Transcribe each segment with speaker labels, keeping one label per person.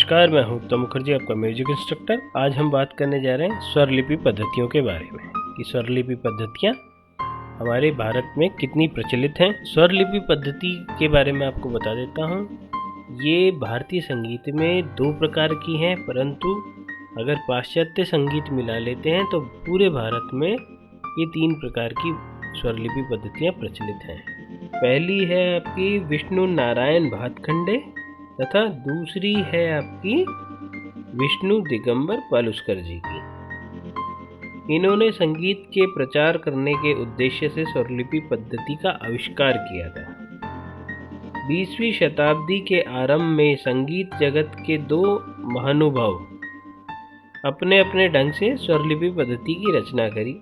Speaker 1: नमस्कार, मैं हूँ उत्तम मुखर्जी, आपका म्यूजिक इंस्ट्रक्टर। आज हम बात करने जा रहे हैं स्वरलिपि पद्धतियों के बारे में कि स्वरलिपि पद्धतियाँ हमारे भारत में कितनी प्रचलित हैं। स्वरलिपि पद्धति के बारे में आपको बता देता हूँ। ये भारतीय संगीत में दो प्रकार की हैं, परंतु अगर पाश्चात्य संगीत मिला लेते हैं तो पूरे भारत में ये तीन प्रकार की स्वरलिपि पद्धतियाँ प्रचलित हैं। पहली है आपकी विष्णु नारायण भातखंडे तथा दूसरी है आपकी विष्णु दिगंबर पालुस्कर जी की। इन्होंने संगीत के प्रचार करने के उद्देश्य से स्वरलिपि पद्धति का आविष्कार किया था। 20वीं शताब्दी के आरंभ में संगीत जगत के दो महानुभाव अपने अपने ढंग से स्वरलिपि पद्धति की रचना करी।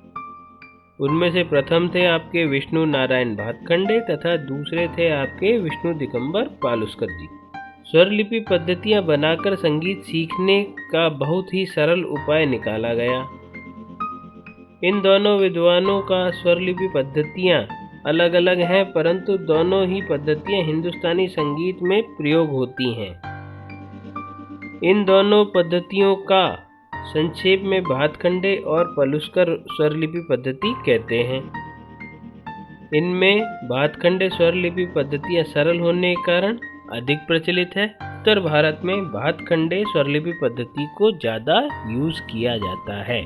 Speaker 1: उनमें से प्रथम थे आपके विष्णु नारायण भातखंडे तथा दूसरे थे आपके विष्णु दिगंबर पालुस्कर जी। स्वरलिपि पद्धतियाँ बनाकर संगीत सीखने का बहुत ही सरल उपाय निकाला गया। इन दोनों विद्वानों का स्वरलिपि पद्धतियाँ अलग अलग हैं, परंतु दोनों ही पद्धतियाँ हिंदुस्तानी संगीत में प्रयोग होती हैं। इन दोनों पद्धतियों का संक्षेप में भातखंडे और पालुस्कर स्वरलिपि पद्धति कहते हैं। इनमें भातखंडे स्वरलिपि पद्धतियाँ सरल होने के कारण अधिक प्रचलित है। उत्तर भारत में भातखंडे स्वरलिपि पद्धति को ज़्यादा यूज़ किया जाता है।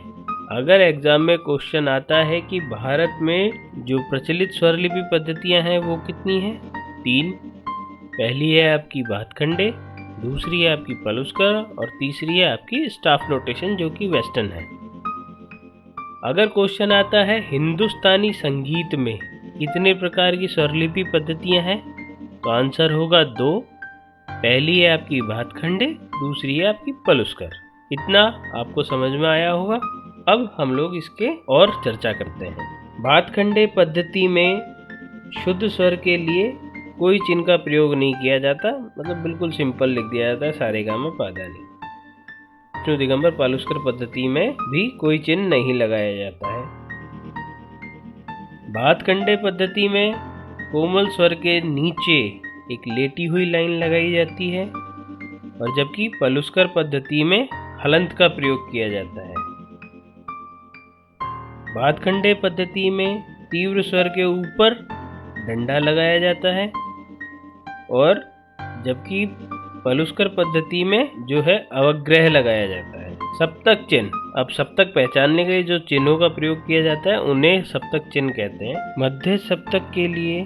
Speaker 1: अगर एग्जाम में क्वेश्चन आता है कि भारत में जो प्रचलित स्वरलिपि पद्धतियाँ हैं वो कितनी हैं? 3। पहली है आपकी भातखंडे, दूसरी है आपकी पालुस्कर और तीसरी है आपकी स्टाफ नोटेशन जो कि वेस्टर्न है। अगर क्वेश्चन आता है हिंदुस्तानी संगीत में कितने प्रकार की स्वरलिपि पद्धतियाँ हैं, तो आंसर होगा 2। पहली है आपकी भातखंडे, दूसरी है आपकी पालुस्कर। इतना आपको समझ में आया होगा। अब हम लोग इसके और चर्चा करते हैं। भातखंडे पद्धति में शुद्ध स्वर के लिए कोई चिन्ह का प्रयोग नहीं किया जाता, मतलब बिल्कुल सिंपल लिख दिया जाता है सारेगामापाधानी। विष्णु दिगंबर पालुस्कर पद्धति में भी कोई चिन्ह नहीं लगाया जाता है। भातखंडे पद्धति में कोमल स्वर के नीचे एक लेटी हुई लाइन लगाई जाती है और जबकि पालुस्कर पद्धति में हलंत का प्रयोग किया जाता है। भातखंडे पद्धति में तीव्र स्वर के ऊपर डंडा लगाया जाता है और जबकि पालुस्कर पद्धति में जो है अवग्रह लगाया जाता है। सप्तक चिन्ह, अब सप्तक पहचानने के लिए जो चिन्हों का प्रयोग किया जाता है उन्हें सप्तक चिन्ह कहते हैं। मध्य सप्तक के लिए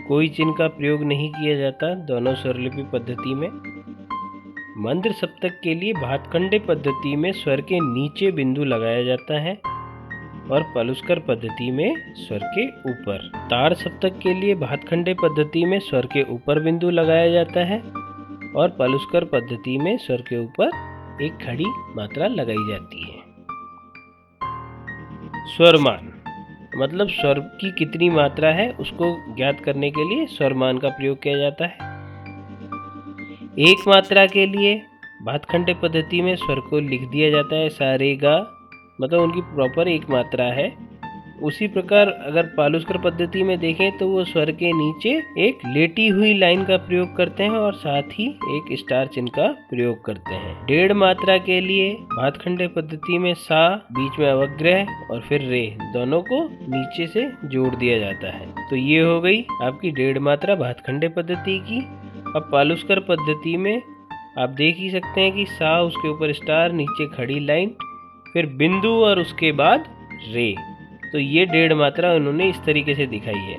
Speaker 1: कोई चिन्ह का प्रयोग नहीं किया जाता दोनों स्वरलिपि पद्धति में। मंद्र सप्तक के लिए भातखंडे पद्धति में स्वर के नीचे बिंदु लगाया जाता है और पालुस्कर पद्धति में स्वर के ऊपर। तार सप्तक के लिए भातखंडे पद्धति में स्वर के ऊपर बिंदु लगाया जाता है और पालुस्कर पद्धति में स्वर के ऊपर एक खड़ी मात्रा लगाई जाती है। स्वरमान मतलब स्वर की कितनी मात्रा है उसको ज्ञात करने के लिए स्वरमान का प्रयोग किया जाता है। एक मात्रा के लिए भातखंडे पद्धति में स्वर को लिख दिया जाता है सा रे गा, मतलब उनकी प्रॉपर एक मात्रा है। उसी प्रकार अगर पालुस्कर पद्धति में देखें तो वो स्वर के नीचे एक लेटी हुई लाइन का प्रयोग करते हैं और साथ ही एक स्टार चिन्ह का प्रयोग करते हैं। 1.5 मात्रा के लिए भातखंडे पद्धति में सा, बीच में अवग्रह और फिर रे दोनों को नीचे से जोड़ दिया जाता है। तो ये हो गई आपकी 1.5 मात्रा भातखंडे पद्धति की। अब पालुस्कर पद्धति में आप देख ही सकते हैं कि सा, उसके ऊपर स्टार, नीचे खड़ी लाइन, फिर बिंदु और उसके बाद रे। तो ये 1.5 मात्रा उन्होंने इस तरीके से दिखाई है।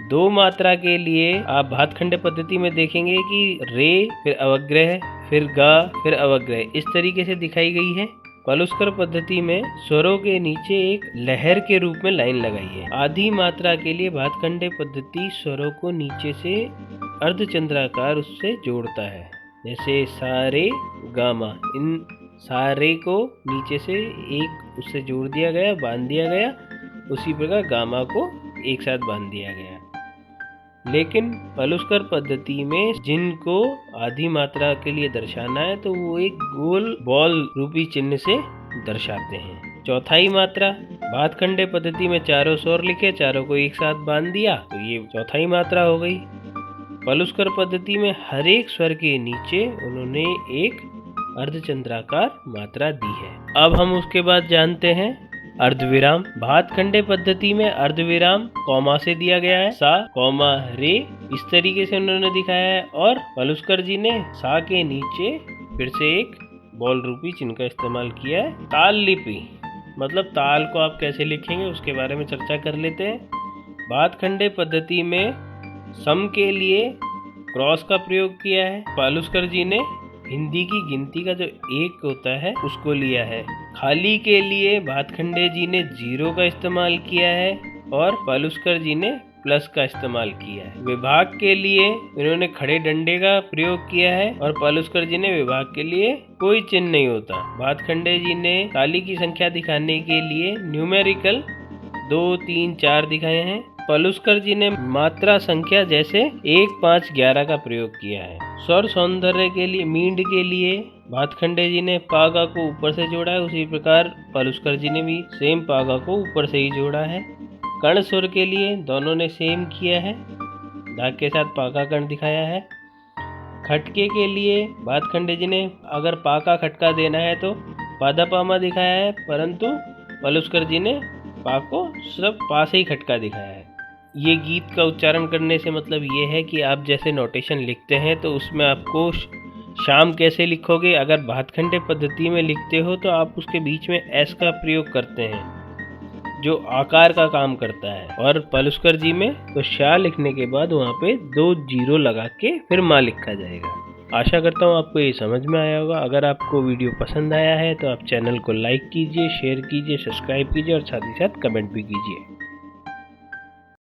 Speaker 1: 2 मात्रा के लिए आप भातखंडे पद्धति में देखेंगे कि रे, फिर अवग्रह, फिर गा, फिर अवग्रह, इस तरीके से दिखाई गई है। पालुस्कर पद्धति में स्वरों के नीचे एक लहर के रूप में लाइन लगाई है। आधी मात्रा के लिए भातखंडे पद्धति स्वरों को नीचे से अर्धचंद्राकार उससे जोड़ता है, जैसे सा रे गा मा। इन सारे को नीचे से एक उससे जोड़ दिया गया, बांध दिया गया, उसी प्रकार गामा को एक साथ बांध दिया गया। लेकिन पालुस्कर पद्धति में जिनको आधी मात्रा के लिए दर्शाना है तो वो एक गोल बॉल रूपी चिन्ह से दर्शाते हैं। चौथाई मात्रा, भातखंडे पद्धति में चारों स्वर लिखे, चारों को एक साथ बांध दिया, तो ये चौथाई मात्रा हो गई। पलुस्कर पद्धति में हर एक स्वर के नीचे उन्होंने एक अर्धचंद्राकार मात्रा दी है। अब हम उसके बाद जानते हैं अर्धविराम। भातखंडे पद्धति में अर्धविराम कॉमा से दिया गया है, सा कॉमा रे, इस तरीके से उन्होंने दिखाया है। और पलुस्कर जी ने सा के नीचे फिर से एक बॉल रूपी चिन्ह का इस्तेमाल किया है। ताल लिपि मतलब ताल को आप कैसे लिखेंगे उसके बारे में चर्चा कर लेते हैं। भातखंडे पद्धति में सम के लिए क्रॉस का प्रयोग किया है। पलुस्कर जी ने हिंदी की गिनती का जो एक होता है उसको लिया है। खाली के लिए भातखंडे जी ने 0 का इस्तेमाल किया है और पलुस्कर जी ने प्लस का इस्तेमाल किया है। विभाग के लिए इन्होंने खड़े डंडे का प्रयोग किया है और पलुस्कर जी ने विभाग के लिए कोई चिन्ह नहीं होता। भातखंडे जी ने ताली की संख्या दिखाने के लिए न्यूमेरिकल 2, 3, 4 दिखाए हैं। पलुस्कर जी ने मात्रा संख्या जैसे 1, 5, 11 का प्रयोग किया है। स्वर सौंदर्य के लिए मींड के लिए भातखंडे जी ने पागा को ऊपर से जोड़ा है, उसी प्रकार पलुस्कर जी ने भी सेम पागा को ऊपर से ही जोड़ा है। कर्ण सुर के लिए दोनों ने सेम किया है, धाग के साथ पाका कर्ण दिखाया है। खटके के लिए भातखंडे जी ने अगर पाका खटका देना है तो पादा पामा दिखाया है, परंतु पलुस्कर जी ने पा को सिर्फ पा से ही खटका दिखाया है। ये गीत का उच्चारण करने से मतलब ये है कि आप जैसे नोटेशन लिखते हैं तो उसमें आपको शाम कैसे लिखोगे। अगर भातखंडे पद्धति में लिखते हो तो आप उसके बीच में एस का प्रयोग करते हैं जो आकार का काम करता है, और पलुस्कर जी में तो शा लिखने के बाद वहाँ पे 2 0 लगा के फिर माँ लिखा जाएगा। आशा करता हूँ आपको ये समझ में आया होगा। अगर आपको वीडियो पसंद आया है तो आप चैनल को लाइक कीजिए, शेयर कीजिए, सब्सक्राइब कीजिए और साथ ही साथ कमेंट भी कीजिए।